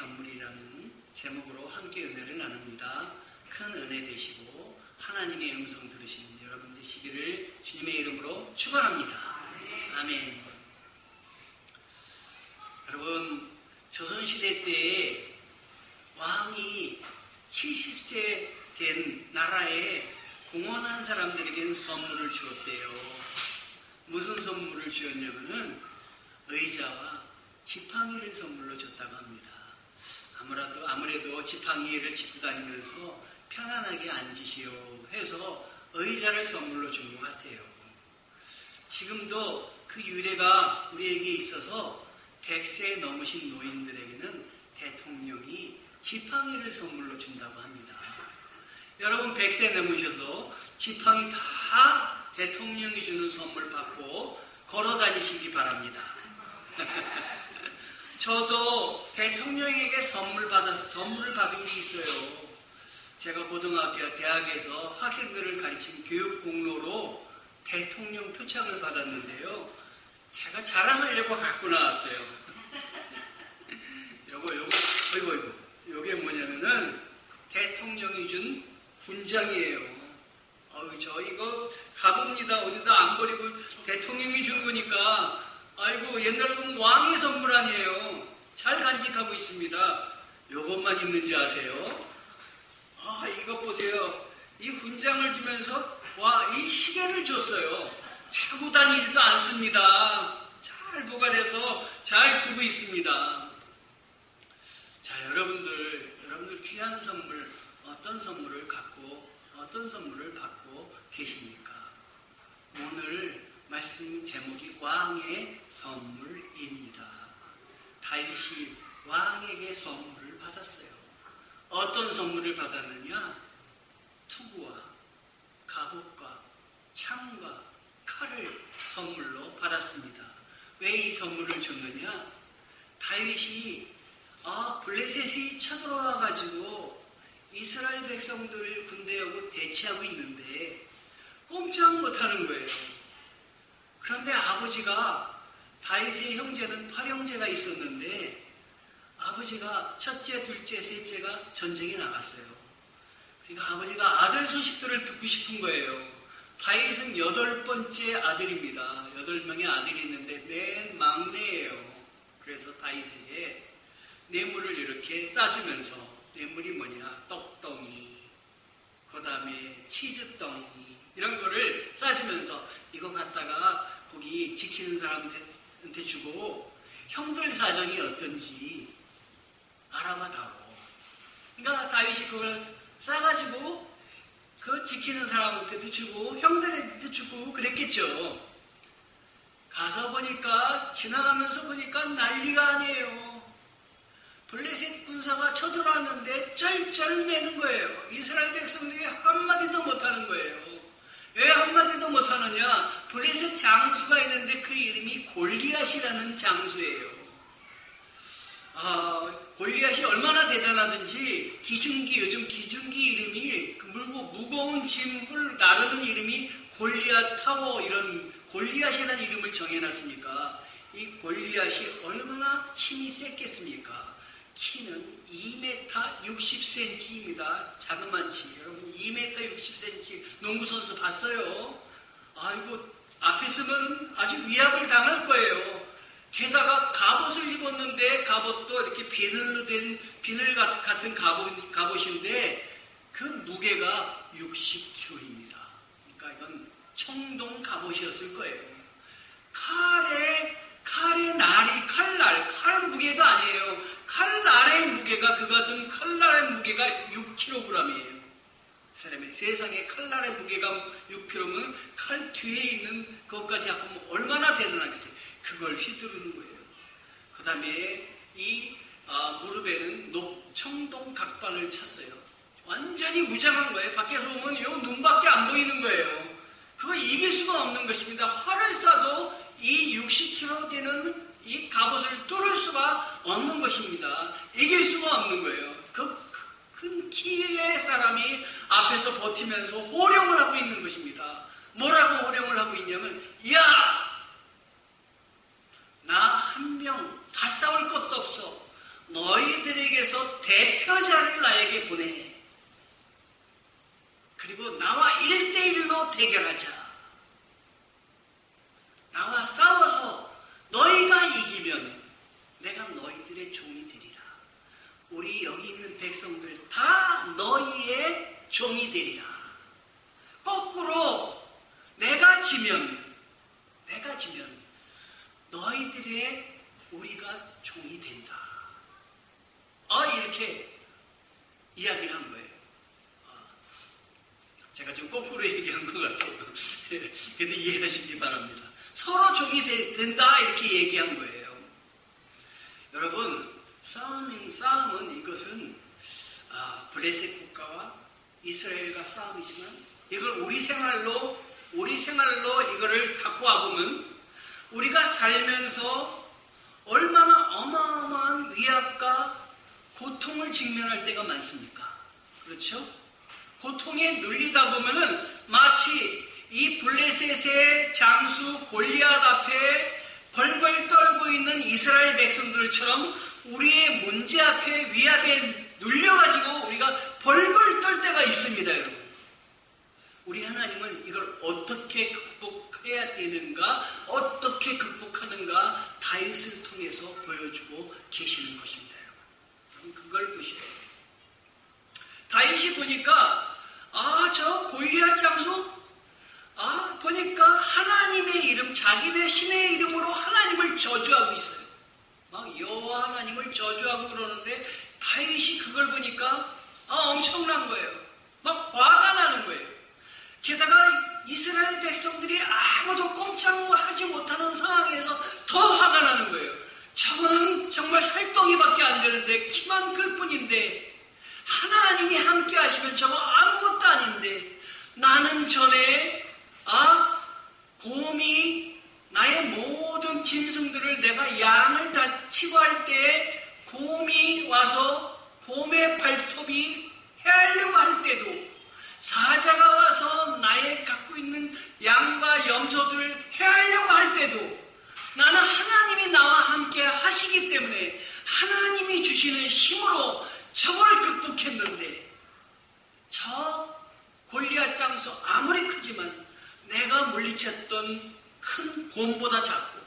선물이라는 제목으로 함께 은혜를 나눕니다. 큰 은혜 되시고 하나님의 음성 들으시는 여러분 되시기를 주님의 이름으로 축원합니다. 아멘. 여러분, 조선시대 때에 왕이 70세 된 나라에 공헌한 사람들에게는 선물을 주었대요. 무슨 선물을 주었냐면은 의자와 지팡이를 선물로 줬다고 합니다. 아무래도 지팡이를 짚고 다니면서 편안하게 앉으시오 해서 의자를 선물로 준 것 같아요. 지금도 그 유래가 우리에게 있어서 100세 넘으신 노인들에게는 대통령이 지팡이를 선물로 준다고 합니다. 여러분 100세 넘으셔서 지팡이 다 대통령이 주는 선물 받고 걸어 다니시기 바랍니다. 저도 대통령에게 선물을 받은 게 있어요. 제가 고등학교, 대학에서 학생들을 가르친 교육 공로로 대통령 표창을 받았는데요. 제가 자랑하려고 갖고 나왔어요. 요게 뭐냐면은 대통령이 준 훈장이에요. 저 이거 가봅니다. 어디다 안 버리고 대통령이 준 거니까 아이고 옛날 보면 왕의 선물 아니에요. 잘 간직하고 있습니다. 요것만 있는지 아세요? 이것 보세요. 이 훈장을 주면서 이 시계를 줬어요. 차고 다니지도 않습니다. 잘 보관해서 잘 두고 있습니다. 자, 여러분들 귀한 선물, 어떤 선물을 받고 계십니까? 오늘 말씀 제목이 왕의 선물입니다. 다윗이 왕에게 선물을 받았어요. 어떤 선물을 받았느냐? 투구와 갑옷과 창과 칼을 선물로 받았습니다. 왜 이 선물을 줬느냐? 다윗이 블레셋이 쳐들어와가지고 이스라엘 백성들을 군대하고 대치하고 있는데 꼼짝 못하는 거예요. 그런데 아버지가, 다윗의 형제는 8형제가 있었는데 아버지가 첫째, 둘째, 셋째가 전쟁에 나갔어요. 그러니까 아버지가 아들 소식들을 듣고 싶은 거예요. 다윗은 8번째 아들입니다. 8명의 아들이 있는데 맨 막내예요. 그래서 다윗에게 뇌물을 이렇게 싸주면서, 뇌물이 뭐냐? 떡덩이, 그 다음에 치즈덩이, 이런 거를 싸주면서 이거 갖다가 거기 지키는 사람한테 주고 형들 사정이 어떤지 알아봐 다오. 그러니까 다윗이 그걸 싸가지고 그 지키는 사람한테도 주고 형들한테도 주고 그랬겠죠. 가서 보니까, 지나가면서 보니까 난리가 아니에요. 블레셋 군사가 쳐들어왔는데 쩔쩔 매는 거예요. 이스라엘 백성들이 한마디도 못하는 거예요. 왜 한마디도 못하느냐? 블레셋 장수가 있는데 그 이름이 골리앗이라는 장수예요. 골리앗이 얼마나 대단하든지 요즘 기중기 이름이 무거운 짐을 나르는 이름이 골리앗 타워, 이런 골리앗이라는 이름을 정해놨으니까 이 골리앗이 얼마나 힘이 셌겠습니까? 키는 2m 60cm입니다. 자그만치. 여러분 2m 60cm 농구선수 봤어요? 아이고, 앞에 서면 아주 위압을 당할 거예요. 게다가 갑옷을 입었는데 갑옷도 이렇게 비늘 같은 갑옷인데 그 무게가 60kg입니다. 그러니까 이건 청동 갑옷이었을 거예요. 칼의 날이, 칼 무게도 아니에요. 칼날의 무게가, 그가 든 칼날의 무게가 6kg이에요. 세상에 칼날의 무게가 6kg면 칼 뒤에 있는 것까지 합하면 얼마나 대단하겠어요. 그걸 휘두르는 거예요. 그 다음에 이 무릎에는 청동 각반을 찼어요. 완전히 무장한 거예요. 밖에서 보면 요 눈밖에 안 보이는 거예요. 그거 이길 수가 없는 것입니다. 활을 쏴도 이 60kg 되는 이 갑옷을 뚫을 수가 없는 것입니다. 이길 수가 없는 거예요. 그 큰 키의 사람이 앞에서 버티면서 호령을 하고 있는 것입니다. 뭐라고 호령을 하고 있냐면, 야! 나 한 명 다 싸울 것도 없어. 너희들에게서 대표자를 나에게 보내. 그리고 나와 1대1로 대결하자. 나와 싸워서 너희가 이기면 내가 너희들의 종이 되리라. 우리 여기 있는 백성들 다 너희의 종이 되리라. 거꾸로 내가 지면 너희들의 우리가 종이 된다. 이렇게 이야기를 한 거예요. 제가 좀 거꾸로 얘기한 것 같아요. 그래도 이해하시기 바랍니다. 서로 종이 된다 이렇게 얘기한 거예요. 여러분, 싸움은 이것은 블레셋 국가와 이스라엘과 싸움이지만 이걸 우리 생활로 이거를 갖고 와보면 우리가 살면서 얼마나 어마어마한 위압과 고통을 직면할 때가 많습니까? 그렇죠? 고통에 눌리다 보면은 마치 이 블레셋의 장수 골리앗 앞에 벌벌 떨고 있는 이스라엘 백성들처럼 우리의 문제 앞에 위압에 눌려가지고 우리가 벌벌 떨 때가 있습니다, 여러분. 우리 하나님은 이걸 어떻게 극복해야 되는가, 어떻게 극복하는가 다윗을 통해서 보여주고 계시는 것입니다, 여러분. 그걸 보셔야 돼요. 다윗이 보니까 저 골리앗 장수 보니까 하나님의 이름, 자기네 신의 이름으로 하나님을 저주하고 있어요. 막 여호와 하나님을 저주하고 그러는데 다윗이 그걸 보니까 엄청난 거예요. 막 화가 나는 거예요. 게다가 이스라엘 백성들이 아무도 꼼짝하지 못하는 상황에서 더 화가 나는 거예요. 저거는 정말 살덩이밖에 안 되는데, 키만 클 뿐인데 하나님이 함께 하시면 저거 아무것도 아닌데, 나는 전에 곰이 나의 모든 짐승들을 내가 양을 다 치고 할 때 곰이 와서 곰의 발톱이 헤아려고 할 때도, 사자가 와서 나의 갖고 있는 양과 염소들을 헤아려고 할 때도 나는 하나님이 나와 함께 하시기 때문에 하나님이 주시는 힘으로 저걸 극복했는데, 저 골리앗 장수 아무리 크지만 내가 물리쳤던 큰 곰보다 작고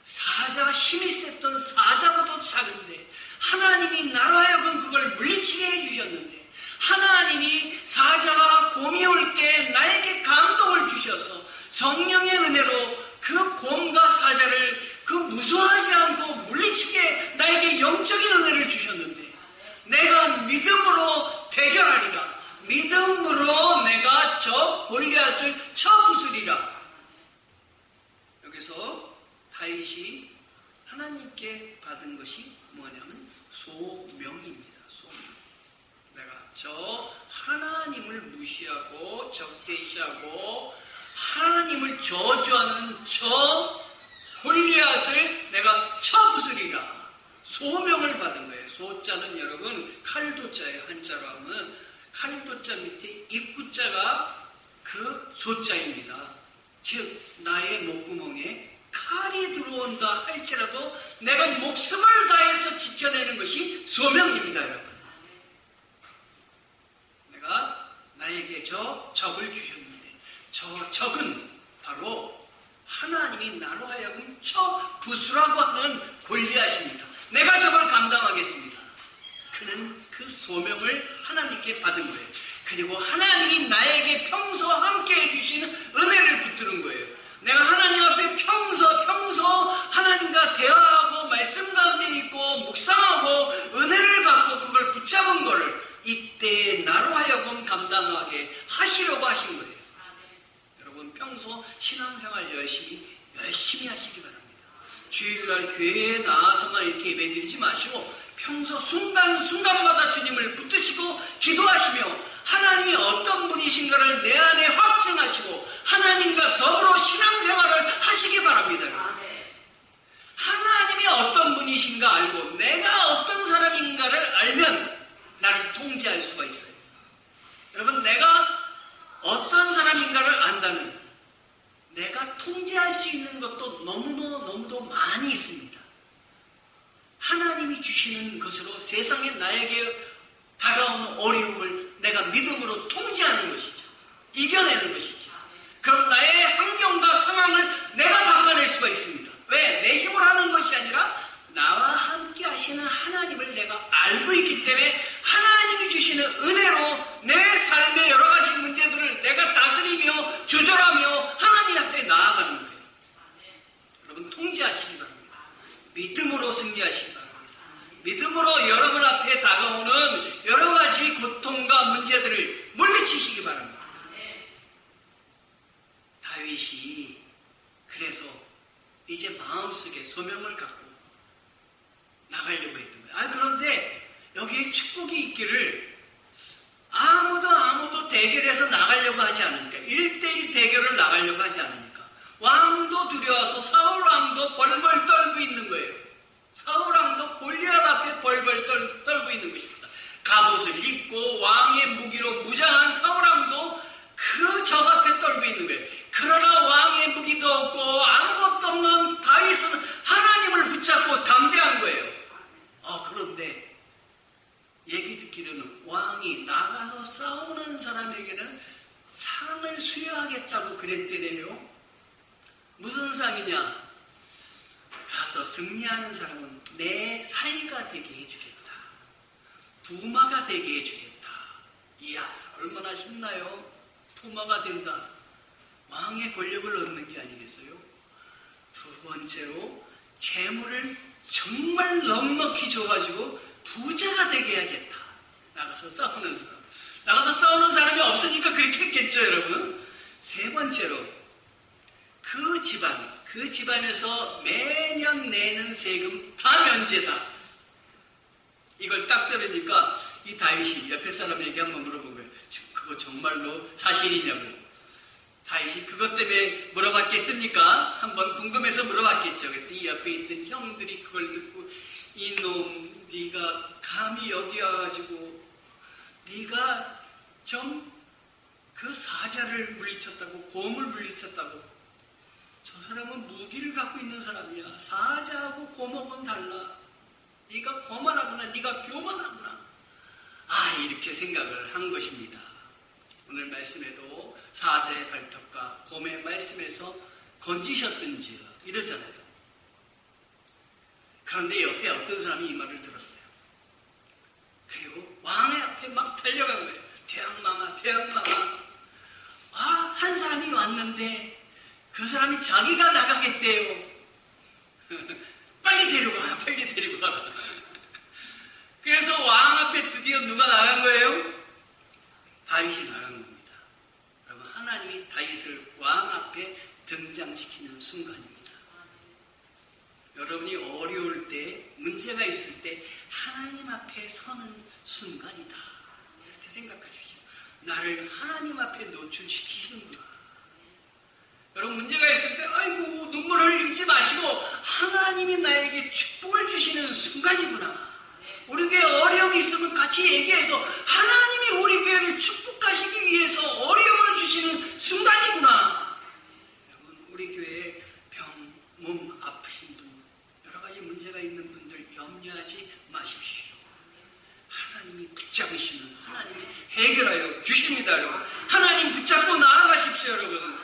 사자가 힘이 셌던 사자보다 작은데 하나님이 나로 하여금 그걸 물리치게 해주셨는데, 하나님이 사자와 곰이 올 때 나에게 감동을 주셔서 성령의 은혜로 그 곰과 사자를 무서워하지 않고 물리치게 나에게 영적인 은혜를 주셨는데, 내가 믿음으로 대결하리라. 믿음으로 내가 저 골리앗을 쳐부수리라. 여기서 다윗이 하나님께 받은 것이 뭐냐면 소명입니다. 소명. 내가 저 하나님을 무시하고 적대시하고 하나님을 저주하는 저 골리앗을 내가 쳐부수리라. 소명을 받은 거예요. 소자는 여러분 칼도자예요. 한자로 하면 칼도자 밑에 입구자가 그 소자입니다. 즉 나의 목구멍에 칼이 들어온다 할지라도 내가 목숨을 다해서 지켜내는 것이 소명입니다, 여러분. 내가 나에게 저 적을 주셨는데 저 적은 바로 하나님이 나로 하여금 쳐 부수라고 하는 골리앗입니다. 내가 저걸 감당하겠습니다. 그는 그 소명을 하나님께 받은 거예요. 그리고 하나님이 나에게 평소 함께 해주시는 은혜를 붙드는 거예요. 내가 하나님 앞에 평소 하나님과 대화하고 말씀 가운데 있고 묵상하고 은혜를 받고 그걸 붙잡은 거를 이때 나로 하여금 감당하게 하시려고 하신 거예요. 여러분 평소 신앙생활 열심히 하시기 바랍니다. 주일날 교회에 나와서만 이렇게 예배드리지 마시고 평소 순간마다 주님을 붙드시고 기도하시며 하나님이 어떤 분이신가를 내 안에 확증하시고 하나님과 더불어 신앙생활을 하시기 바랍니다. 하나님이 어떤 분이신가 알고 내가 어떤 사람인가를 알면 나를 통제할 수가 있어요. 여러분 내가 어떤 사람인가를 안다면 내가 통제할 수 있는 것도 너무도 많이 있습니다. 하나님이 주시는 것으로 세상에 나에게 다가오는 어려움을 내가 믿음으로 통제하는 것이죠. 이겨내는 것이죠. 그럼 나의 환경과 상황을 내가 바꿔낼 수가 있습니다. 왜? 내 힘으로 하는 것이 아니라 나와 함께 하시는 하나님을 내가 알고 있기 때문에 하나님이 주시는 은혜로 내 삶의 여러 가지 문제들을 내가 다스리며 조절하며 하나님 앞에 나아가는 거예요. 여러분 통제하시기 바랍니다. 믿음으로 승리하시기 바랍니다. 믿음으로 여러분 앞에 다가오는 여러 가지 고통과 문제들을 물리치시기 바랍니다. 다윗이 그래서 이제 마음속에 소명을 갖고 나가려고 했던 거예요. 그런데 여기에 축복이 있기를 아무도 대결해서 나가려고 하지 않으니까 1대1 대결을 나가려고 하지 않으니까 왕도 두려워서 사울 왕도 벌벌 떨고 있는 거예요. 사울 왕도 골리앗 앞에 벌벌 떨고 있는 것입니다. 갑옷을 입고 왕의 무기로 무장한 사울 왕도 그 적 앞에 떨고 있는 거예요. 그러나 왕의 무기도 없고 아무것도 없는 다윗은 하나님을 붙잡고 담대한 거예요. 그런데 얘기 듣기로는 왕이 나가서 싸우는 사람에게는 상을 수여하겠다고 그랬대네요. 무슨 상이냐? 가서 승리하는 사람은 내 사이가 되게 해주겠다. 부마가 되게 해주겠다. 이야, 얼마나 신나요? 부마가 된다. 왕의 권력을 얻는 게 아니겠어요? 두 번째로 재물을 정말 넉넉히 줘가지고 부자가 되게 해야겠다. 나가서 싸우는 사람. 나가서 싸우는 사람이 없으니까 그렇게 했겠죠, 여러분? 세 번째로 그 집안에서 매년 내는 세금 다 면제다. 이걸 딱 들으니까 이 다윗이 옆에 사람에게 한번 물어본 거예요. 그거 정말로 사실이냐고. 다윗이 그것 때문에 물어봤겠습니까? 한번 궁금해서 물어봤겠죠. 그랬더니 옆에 있던 형들이 그걸 듣고 이놈 네가 감히 여기 와가지고 네가 좀 그 사자를 물리쳤다고 곰을 물리쳤다고. 저 사람은 무기를 갖고 있는 사람이야. 사자하고 곰하고는 달라. 네가 거만하구나. 네가 교만하구나. 이렇게 생각을 한 것입니다. 오늘 말씀에도 사자의 발톱과 곰의 말씀에서 건지셨은지 이러잖아요. 그런데 옆에 어떤 사람이 이 말을 들었어요. 그리고 왕의 앞에 막 달려간 거예요. 대왕마마, 대왕마마. 한 사람이 왔는데 그 사람이 자기가 나가겠대요. 빨리 데리고 와라, 빨리 데리고 와라. 그래서 왕 앞에 드디어 누가 나간 거예요? 다윗이 나간 겁니다. 여러분, 하나님이 다윗을 왕 앞에 등장시키는 순간입니다. 여러분이 어려울 때, 문제가 있을 때 하나님 앞에 서는 순간이다. 이렇게 생각하십시오. 나를 하나님 앞에 노출시키시는구나. 여러분, 문제가 있을 때 아이고 눈물을 흘리지 마시고 하나님이 나에게 축복을 주시는 순간이구나. 우리 교회에 어려움이 있으면 같이 얘기해서 하나님이 우리 교회를 축복하시기 위해서 어려움을 주시는 순간이구나. 여러분, 우리 교회에 병, 몸 아프신 분, 여러 가지 문제가 있는 분들 염려하지 마십시오. 하나님이 붙잡으시면 하나님이 해결하여 주십니다. 여러분, 하나님 붙잡고 나아가십시오. 여러분,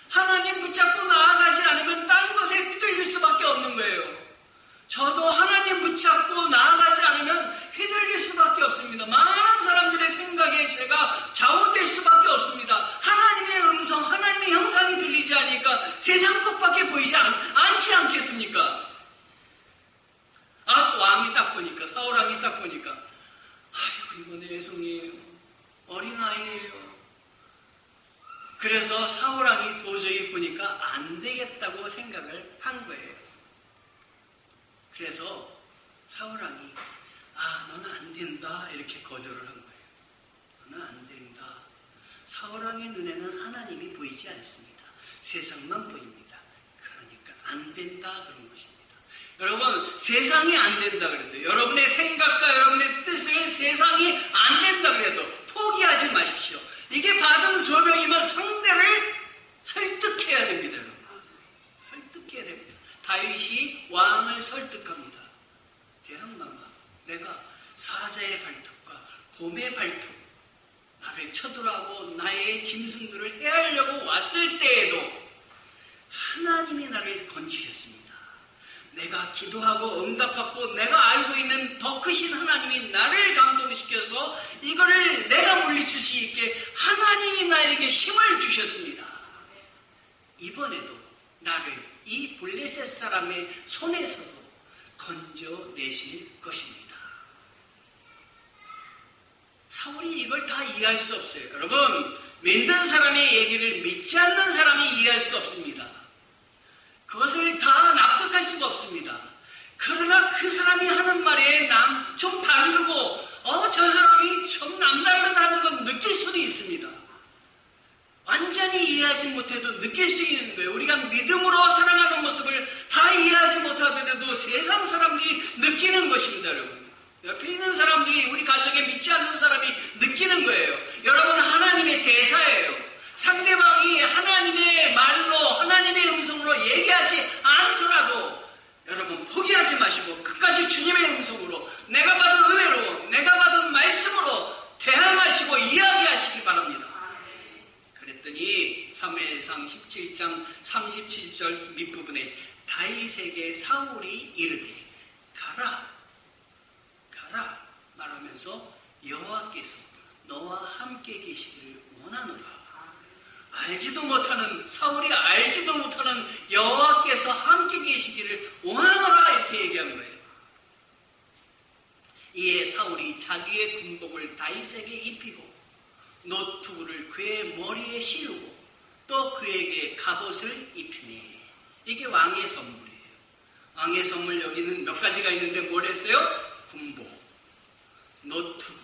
하나님 붙잡고 나아가지 않으면 딴 것에 휘둘릴 수밖에 없는 거예요. 저도 하나님 붙잡고 나아가지 않으면 휘둘릴 수밖에 없습니다. 많은 사람들의 생각에 제가 좌우될 수밖에 없습니다. 하나님의 음성, 하나님의 형상이 들리지 않으니까 세상 것밖에 보이지 않지 않겠습니까? 또 왕이 딱 보니까, 사울왕이 딱 보니까 아이고, 이거 내 애송이에요. 어린아이예요. 그래서 사울왕이 도저히 보니까 안 되겠다고 생각을 한 거예요. 그래서 사울왕이 너는 안 된다 이렇게 거절을 한 거예요. 너는 안 된다. 사울왕의 눈에는 하나님이 보이지 않습니다. 세상만 보입니다. 그러니까 안 된다 그런 것입니다. 여러분, 세상이 안 된다 그래도 여러분의 생각과 여러분의 뜻을 세상이 안 된다 그래도 포기하지 마십시오. 이게 받은 소명이면 상대를 설득해야 됩니다. 여러분, 설득해야 됩니다. 다윗이 왕을 설득합니다. 대항마마, 내가 사자의 발톱과 곰의 발톱, 나를 쳐들어가고 나의 짐승들을 해하려고 왔을 때에도 하나님이 나를 건지셨습니다. 내가 기도하고 응답받고 내가 알고 있는 더 크신 하나님이 나를 감동시켜서 이거를 내가 물리칠 수 있게 하나님이 나에게 힘을 주셨습니다. 이번에도 나를 이 블레셋 사람의 손에서도 건져내실 것입니다. 사울이 이걸 다 이해할 수 없어요. 여러분, 믿는 사람의 얘기를 믿지 않는 사람이 이해할 수 없습니다. 그것을 다 납득할 수가 없습니다. 그러나 그 사람이 하는 말에 좀 다르고 저 사람이 좀 남다르다는 건 느낄 수는 있습니다. 완전히 이해하지 못해도 느낄 수 있는 거예요. 우리가 믿음으로 살아가는 모습을 다 이해하지 못하더라도 세상 사람들이 느끼는 것입니다. 여러분, 옆에 있는 사람들이 우리 가정에 믿지 않는 사람이 느끼는 거예요. 여러분, 하나님의 대사예요. 상대방이 하나님의 말로 하나님의 음성으로 얘기하지 않더라도 여러분 포기하지 마시고 끝까지 주님의 음성으로 내가 받은 은혜로 내가 받은 말씀으로 대항하시고 이야기하시기 바랍니다. 그랬더니 사무엘상 17장 37절 밑부분에 다윗에게 사울이 이르되 가라 말하면서 여호와께서 너와 함께 계시기를 원하노라. 사울이 알지도 못하는 여호와께서 함께 계시기를 원하노라 이렇게 얘기한 거예요. 이에 사울이 자기의 군복을 다윗에게 입히고 노트구를 그의 머리에 씌우고 또 그에게 갑옷을 입히네. 이게 왕의 선물이에요. 왕의 선물 여기는 몇 가지가 있는데 뭘 했어요? 군복, 노트구,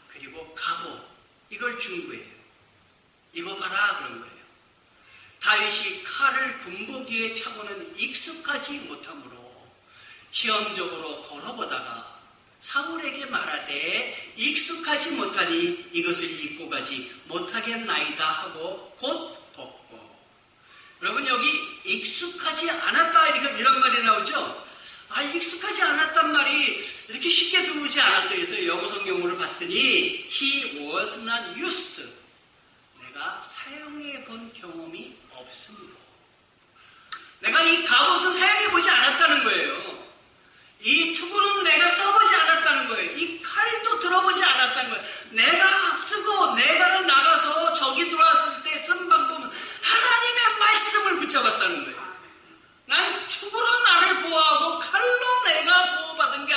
그리고 갑옷, 이걸 준 거예요. 이거 봐라 그런 거예요. 다윗이 칼을 군복 위에 차고는 익숙하지 못하므로 시험적으로 걸어보다가 사울에게 말하되 익숙하지 못하니 이것을 입고 가지 못하겠나이다 하고 곧 벗고. 여러분, 여기 익숙하지 않았다 이런 말이 나오죠. 익숙하지 않았단 말이 이렇게 쉽게 들어오지 않았어요. 그래서 영어 성경으로 봤더니 He was not used. 내가 사용해 본 경험이 없으므로. 내가 이 갑옷은 사용해 보지 않았다는 거예요. 이 투구는 내가 써보지 않았다는 거예요. 이 칼도 들어보지 않았다는 거예요. 내가 쓰고 내가 나가서 적이 들어왔을 때 쓴 방법은 하나님의 말씀을 붙잡았다는 거예요. 난 투구로 나를 보호하고 칼로 내가 보호받은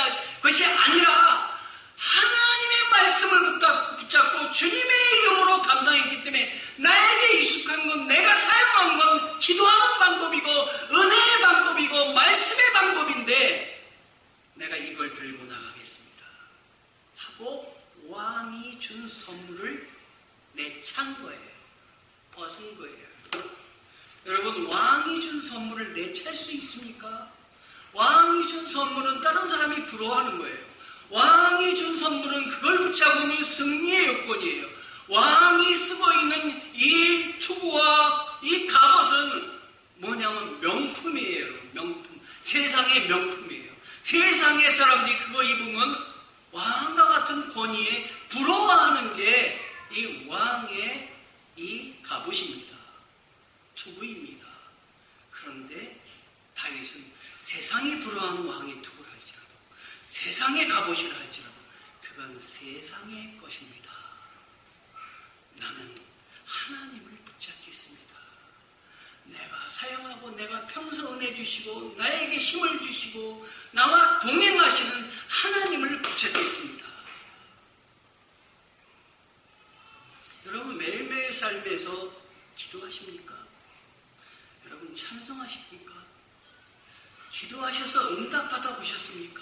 것이 아니라 하나님의 말씀을 붙잡고 주님의 이름으로 감당했기 때문에 나에게 익숙한 건 내가 사용한 건 기도하는 방법이고 은혜의 방법이고 말씀의 방법인데 내가 이걸 들고 나가겠습니다 하고 왕이 준 선물을 내찬 거예요. 벗은 거예요. 여러분, 왕이 준 선물을 내찰 수 있습니까? 왕이 준 선물은 다른 사람이 부러워하는 거예요. 왕이 준 선물은 그걸 붙잡으면 승리의 요건이에요. 왕이 쓰고 있는 이 투구와 이 갑옷은 뭐냐면 명품이에요. 명품. 세상의 명품이에요. 세상의 사람들이 그거 입으면 왕과 같은 권위에 부러워하는 게 이 왕의 이 갑옷입니다. 투구입니다. 그런데 다윗은 세상이 부러워하는 왕의 투구를 할지라도 세상의 갑옷이라 할지라도 그건 세상의 것입니다. 나는 하나님을 붙잡겠습니다. 내가 사용하고 내가 평소 은혜 주시고 나에게 힘을 주시고 나와 동행하시는 하나님을 붙잡겠습니다. 여러분, 매일매일 삶에서 기도하십니까? 여러분, 찬송하십니까? 기도하셔서 응답받아 보셨습니까?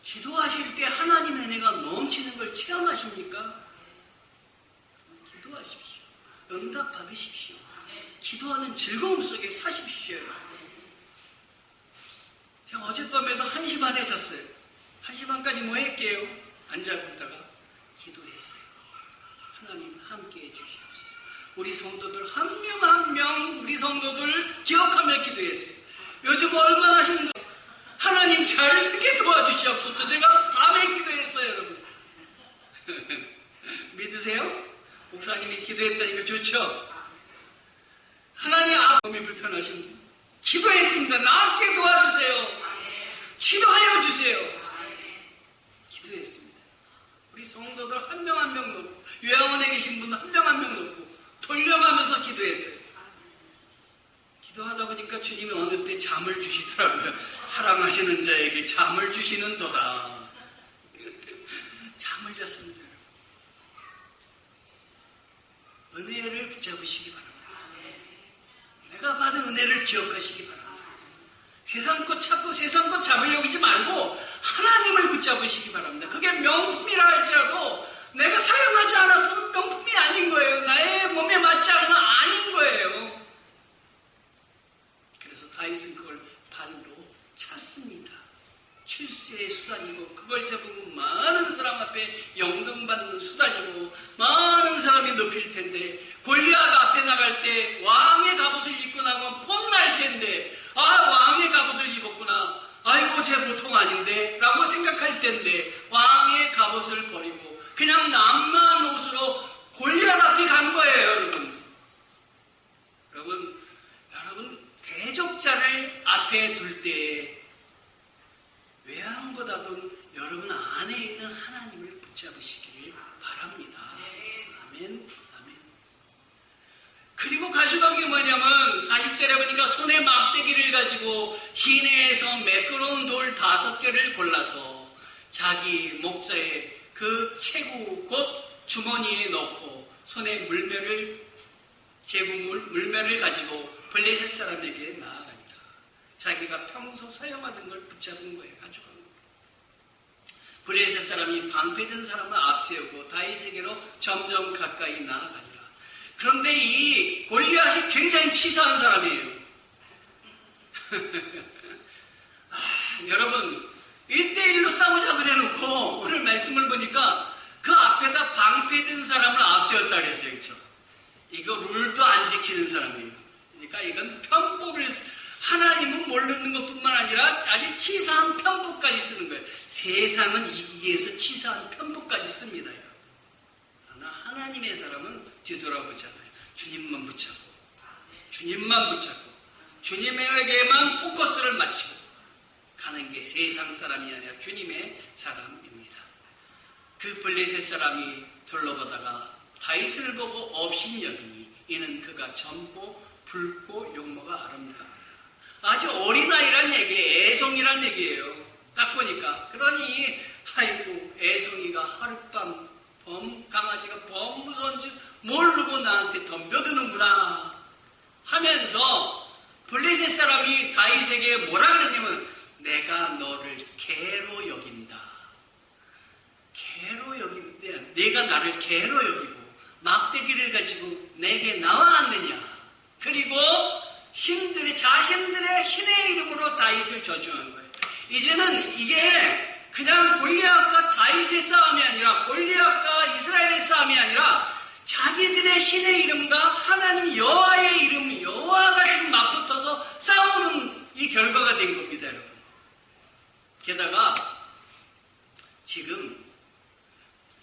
기도하실 때 하나님의 은혜가 넘치는 걸 체험하십니까? 기도하십시오. 응답 받으십시오. 기도하는 즐거움 속에 사십시오. 제가 어젯밤에도 1시 반에 잤어요. 1시 반까지 뭐 했게요? 앉아고 있다가 기도했어요. 하나님 함께해 주시옵소서. 우리 성도들 한 명 한 명 우리 성도들 기억하며 기도했어요. 요즘 얼마나 힘들어. 하나님 목사님 잘 되게 도와주시옵소서. 제가 밤에 기도했어요, 여러분. 믿으세요? 목사님이 기도했다니까 좋죠? 하나님 몸이 불편하신 분 기도했습니다. 낫게 도와주세요. 치료하여 주세요. 기도했습니다. 우리 성도들 한 명 한 명 놓고 요양원에 계신 분 한 명 한 명 놓고 돌려가면서 기도했어요. 기도하다 보니까 주님이 어느 때 잠을 주시더라고요. 사랑하시는 자에게 잠을 주시는 도다. 잠을 잤습니다. 은혜를 붙잡으시기 바랍니다. 내가 받은 은혜를 기억하시기 바랍니다. 세상 것 찾고 세상 것 잡을 여기지 말고 하나님을 붙잡으시기 바랍니다. 그게 명품이라 할지라도 내가 사용하지 않았으면 명품이 아닌 거예요. 나의 몸에 맞지 않으면 아닌 거예요. 그래서 다윗은 그걸 발로 찼습니다. 출세의 수단이고 그걸 잡으면 많은 사람 앞에 영감받는 수단이고 많은 사람이 높일 텐데 골리앗 앞에 나갈 때 왕의 갑옷을 입고 나면 폼날 텐데 아 왕의 갑옷을 입었구나 아이고 쟤 보통 아닌데 라고 생각할 텐데 왕의 갑옷을 버리고 그냥 남나한 옷으로 골리앗 앞에 간 거예요. 여러분 대적자를 앞에 둘 때 외양보다도 여러분 안에 있는 하나님을 붙잡으시기를 바랍니다. 아멘. 아멘. 그리고 가져간 게 뭐냐면 40절에 보니까 손에 막대기를 가지고 시내에서 매끄러운 돌 5개를 골라서 자기 목자의 그 체구 곧 주머니에 넣고 손에 물매를 가지고 블레셋 사람에게 나아갑니다. 자기가 평소 사용하던 걸 붙잡은 거예요. 가져간 거예요. 블레셋 사람이 방패든 사람을 앞세우고 다윗에게로 점점 가까이 나아가니라. 그런데 이 골리앗이 굉장히 치사한 사람이에요. 여러분 1대1로 싸우자 그래놓고 오늘 말씀을 보니까 그 앞에다 방패든 사람을 앞세웠다 그랬어요. 그렇죠? 이거 룰도 안 지키는 사람이에요. 그러니까 이건 편법을 하나님은 모르는 것뿐만 아니라 아주 치사한 편법까지 쓰는 거예요. 세상은 이기기 위해서 치사한 편법까지 씁니다. 그러나 하나님의 사람은 뒤돌아보잖아요. 주님만 붙잡고 주님에게만 포커스를 맞추고 가는 게 세상 사람이 아니라 주님의 사람입니다. 그 블레셋 사람이 둘러보다가 다윗을 보고 업신여기니 이는 그가 젊고 붉고 용모가 아름답니다. 아주 어린아이란 얘기예요. 애송이란 얘기예요. 딱 보니까. 그러니 아이고 애송이가 하룻밤 강아지가 범무서운지 모르고 나한테 덤벼드는구나 하면서 블레셋 사람이 다윗에게 뭐라 그랬냐면 내가 너를 개로 여긴다. 내가 나를 개로 여기고 막대기를 가지고 내게 나와왔느냐. 그리고 자신들의 신의 이름으로 다윗을 저주한 거예요. 이제는 이게 그냥 골리앗과 다윗의 싸움이 아니라 골리앗과 이스라엘의 싸움이 아니라 자기들의 신의 이름과 하나님 여호와의 이름 여호와가 지금 맞붙어서 싸우는 이 결과가 된 겁니다. 여러분. 게다가 지금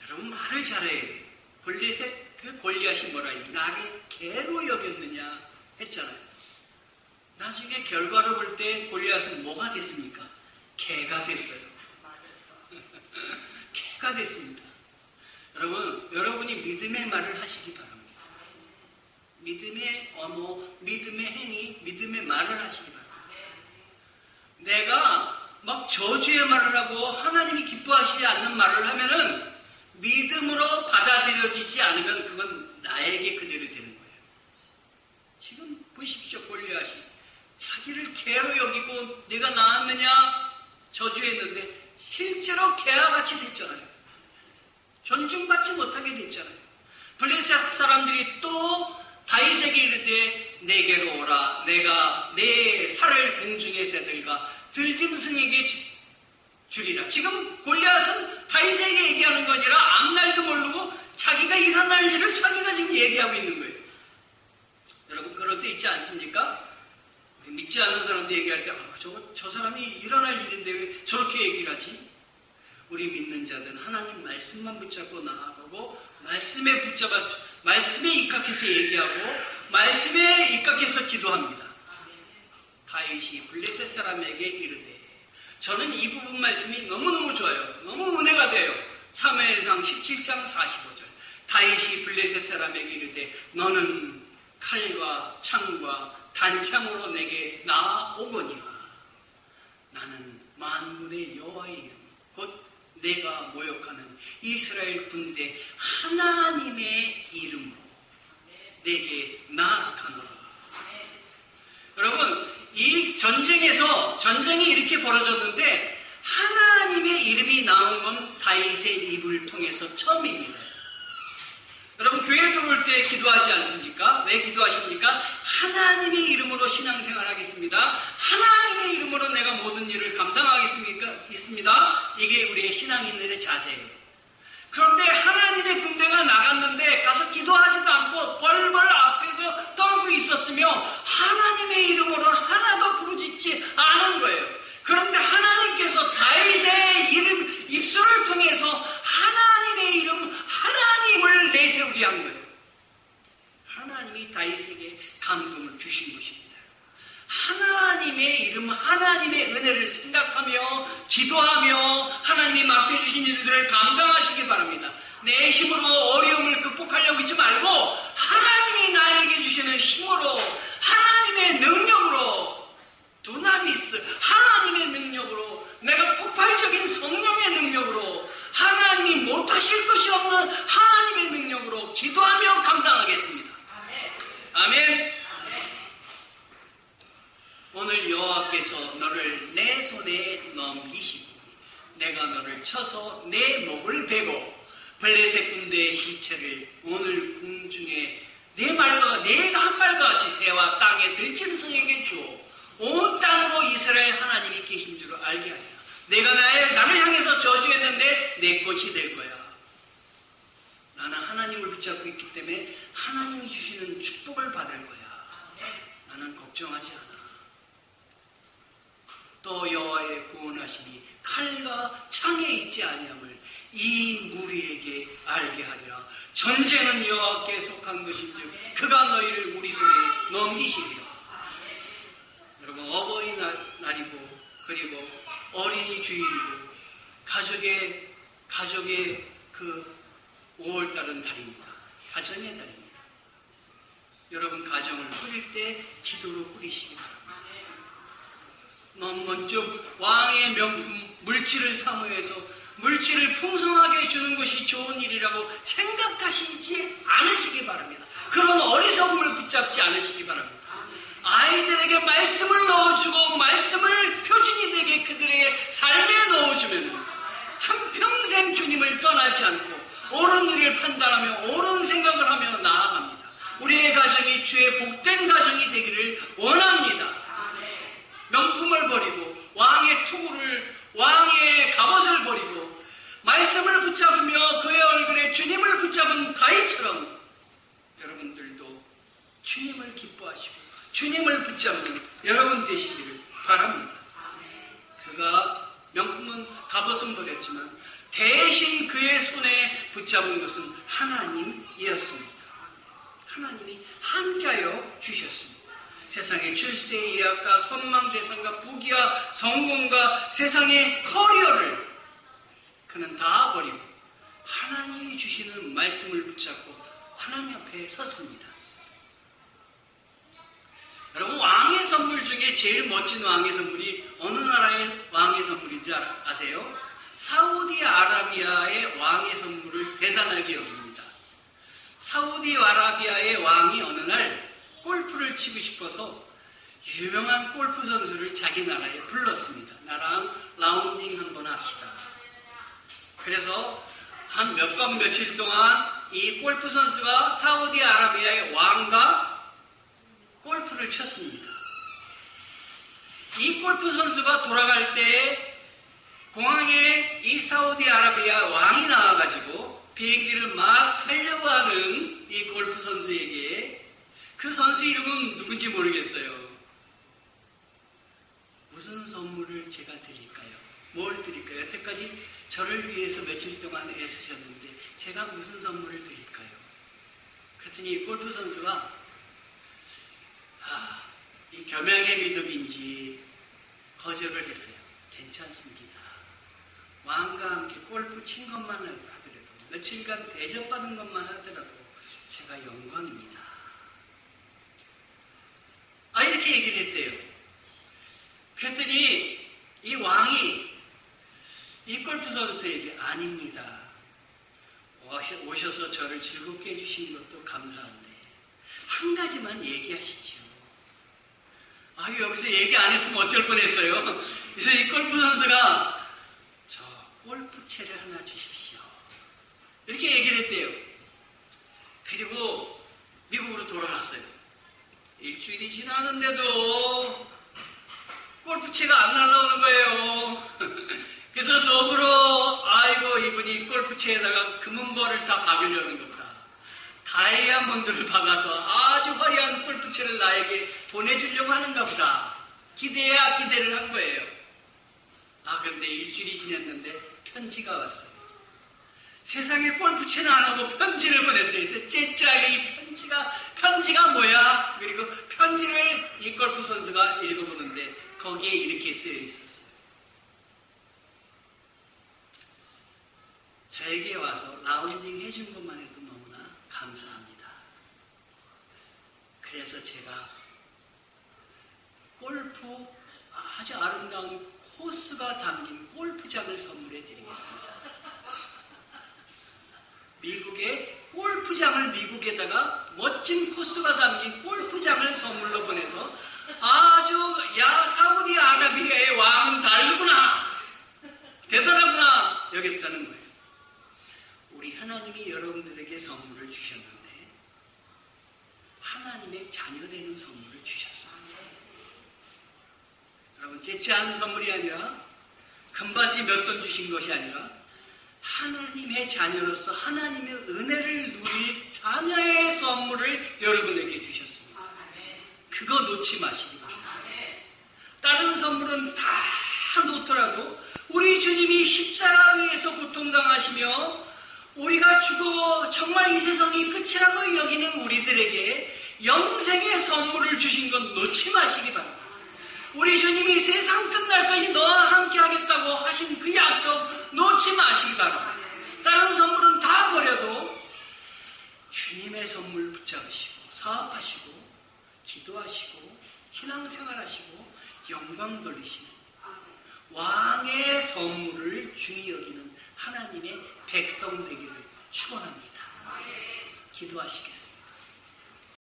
여러분 말을 잘해야 돼요. 골리앗이 뭐라 했냐. 나를 개로 여겼느냐 했잖아요. 나중에 결과를 볼 때 골리앗은 뭐가 됐습니까? 개가 됐어요. 개가 됐습니다. 여러분이 믿음의 말을 하시기 바랍니다. 믿음의 언어, 믿음의 행위, 믿음의 말을 하시기 바랍니다. 내가 막 저주의 말을 하고 하나님이 기뻐하시지 않는 말을 하면은 믿음으로 받아들여지지 않으면 그건 나에게 그대로 되는 거예요. 지금 보십시오. 골리앗이 자기를 개로 여기고 내가 나았느냐 저주했는데 실제로 개와 같이 됐잖아요. 존중받지 못하게 됐잖아요. 블레셋 사람들이 또 다윗에게 이르되 내게로 오라. 내가 내 살을 공중의 새들과 들짐승에게 주리라. 지금 골리앗은 다윗에게 얘기하는 거 아니라 앞날도 모르고 자기가 일어날 일을 자기가 지금 얘기하고 있는 거예요. 여러분 그럴 때 있지 않습니까? 우리 믿지 않는 사람도 얘기할 때 저 사람이 일어날 일인데 왜 저렇게 얘기를 하지? 우리 믿는 자들은 하나님 말씀만 붙잡고 나아가고 말씀에 입각해서 얘기하고 말씀에 입각해서 기도합니다. 다윗이 블레셋 사람에게 이르되, 저는 이 부분 말씀이 너무너무 좋아요. 너무 은혜가 돼요. 사무엘상 17장 45절. 다윗이 블레셋 사람에게 이르되, 너는 칼과 창과 단창으로 내게 나아오거니와 나는 만군의 여호와의 이름 곧 내가 모욕하는 이스라엘 군대 하나님의 이름으로 내게 나아가노라. 여러분, 이 전쟁이 이렇게 벌어졌는데 하나님의 이름이 나온 건 다윗의 입을 통해서 처음입니다. 여러분, 교회 들어올 때 기도하지 않습니까? 왜 기도하십니까? 하나님의 이름으로 신앙생활 하겠습니다. 하나님의 이름으로 내가 모든 일을 감당하겠습니다. 이게 우리의 신앙인들의 자세예요. 그런데 하나님의 군대가 나갔는데 가서 기도하지도 않고 벌벌 앞에서 떨고 있었으며 하나님의 이름으로 하나도 부르짖지 않은 거예요. 그런데 하나님께서 다윗의 입술을 통해서 하나님의 이름, 하나님을 내세우게 한 거예요. 하나님이 다윗에게 감동을 주신 것입니다. 하나님의 이름, 하나님의 은혜를 생각하며 기도하며 하나님이 맡겨주신 일들을 감당하시기 바랍니다. 내 힘으로 어려움을 극복하려고 하지 말고 하나님이 나에게 주시는 힘으로, 하나님의 능력으로, 두나미스, 하나님의 능력으로, 내가 폭발적인 성령의 능력으로, 하나님이 못하실 것이 없는 하나님의 능력으로 기도하며 감당하겠습니다. 아멘. 오늘 여호와께서 너를 내 손에 넘기시니 내가 너를 쳐서 내 목을 베고 블레셋 군대의 시체를 오늘 궁중에 내가 한 말과 같이 새와 땅에 들친 성에게 주어 온 땅으로 이스라엘 하나님이 계신 줄 알게 하리라. 내가 나를 향해서 저주했는데 내 것이 될 거야. 나는 하나님을 붙잡고 있기 때문에 하나님이 주시는 축복을 받을 거야. 나는 걱정하지 않아. 또 여호와의 구원하심이 칼과 창에 있지 아니함을 이 무리에게 알게 하리라. 전쟁은 여호와께 속한 것인즉 그가 너희를 우리 손에 넘기시리라. 여러분, 어버이날이고 그리고 어린이 주일이고 가족의 그 5월달은 달입니다. 가정의 달입니다. 여러분, 가정을 꾸릴 때 기도로 꾸리시기 바랍니다. 넌 먼저 왕의 명품 물질을 사모해서 물질을 풍성하게 주는 것이 좋은 일이라고 생각하시지 않으시기 바랍니다. 그런 어리석음을 붙잡지 않으시기 바랍니다. 아이들에게 말씀을 넣어주고 말씀을 표준이 되게 그들의 삶에 넣어주면 한평생 주님을 떠나지 않고 옳은 일을 판단하며 옳은 생각을 하며 나아갑니다. 우리의 가정이 주의 복된 가정이 되기를 원합니다. 명품을 버리고 왕의 투구를, 왕의 갑옷을 버리고 말씀을 붙잡으며 그의 얼굴에 주님을 붙잡은 다윗처럼 여러분들도 주님을 기뻐하시고 주님을 붙잡는 여러분 되시기를 바랍니다. 그가 명품은 갑옷은 버렸지만 대신 그의 손에 붙잡은 것은 하나님이었습니다. 하나님이 함께하여 주셨습니다. 세상의 출세의 예약과 선망 대상과 부귀와 성공과 세상의 커리어를 그는 다 버리고 하나님이 주시는 말씀을 붙잡고 하나님 앞에 섰습니다. 여러분, 왕의 선물 중에 제일 멋진 왕의 선물이 어느 나라의 왕의 선물인지 아세요? 사우디아라비아의 왕의 선물을 대단하게 여깁니다. 사우디아라비아의 왕이 어느 날 골프를 치고 싶어서 유명한 골프 선수를 자기 나라에 불렀습니다. 나랑 라운딩 한번 합시다. 그래서 한 몇 밤 며칠 동안 이 골프 선수가 사우디아라비아의 왕과 골프를 쳤습니다. 이 골프 선수가 돌아갈 때 공항에 이 사우디아라비아 왕이 나와가지고 비행기를 막 타려고 하는 이 골프 선수에게 그 선수 이름은 누군지 모르겠어요. 무슨 선물을 제가 드릴까요? 뭘 드릴까요? 여태까지 저를 위해서 며칠 동안 애쓰셨는데 제가 무슨 선물을 드릴까요? 그랬더니 골프 선수가 이 겸양의 미덕인지 거절을 했어요. 괜찮습니다. 왕과 함께 골프 친 것만 하더라도, 며칠간 대접받은 것만 하더라도 제가 영광입니다. 이렇게 얘기를 했대요. 그랬더니 이 왕이 이 골프 선수에게 아닙니다. 오셔서 저를 즐겁게 해주신 것도 감사한데 한 가지만 얘기하시죠. 여기서 얘기 안 했으면 어쩔 뻔했어요. 그래서 이 골프 선수가 저 골프채를 하나 주십시오. 이렇게 얘기를 했대요. 그리고 미국으로 돌아갔어요. 일주일이 지나는데도 골프채가 안 날라오는 거예요. 그래서 속으로 이분이 골프채에다가 금은벌을 다 박으려는 겁니다. 다이아몬드를 박아서 아주 화려한 골프채를 나에게 보내주려고 하는가 보다. 기대를 한 거예요. 그런데 일주일이 지났는데 편지가 왔어요. 세상에 골프채는 안 하고 편지를 보냈어요. 그래서 째짜게 이 편지가 뭐야? 그리고 편지를 이 골프 선수가 읽어보는데 거기에 이렇게 쓰여 있었어요. 저에게 와서 라운딩 해준 것만 해도 너무나 감사합니다. 그래서 제가 골프 아주 아름다운 코스가 담긴 골프장을 선물해 드리겠습니다. 미국의 골프장을 미국에다가 멋진 코스가 담긴 골프장을 선물로 보내서 아주 사우디아라비아의 왕은 다르구나, 대단하구나 여겼다는 거예요. 우리 하나님이 여러분들에게 선물을 주셨는데 하나님의 자녀되는 선물을 주셨습니다. 여러분, 째째한 선물이 아니라 금바지 몇 돈 주신 것이 아니라 하나님의 자녀로서 하나님의 은혜를 누릴 자녀의 선물을 여러분에게 주셨습니다. 그거 놓지 마시기 바랍니다. 다른 선물은 다 놓더라도 우리 주님이 십자가 위에서 고통당하시며 우리가 죽어 정말 이 세상이 끝이라고 여기는 우리들에게 영생의 선물을 주신 건 놓지 마시기 바랍니다. 우리 주님이 세상 끝날까지 너와 함께 하겠다고 하신 그 약속 놓지 마시기 바랍니다. 다른 선물은 다 버려도 주님의 선물 붙잡으시고 사업하시고 기도하시고 신앙생활하시고 영광 돌리시는 왕의 선물을 중히 여기는 하나님의 백성 되기를 축원합니다. 기도하시겠습니다.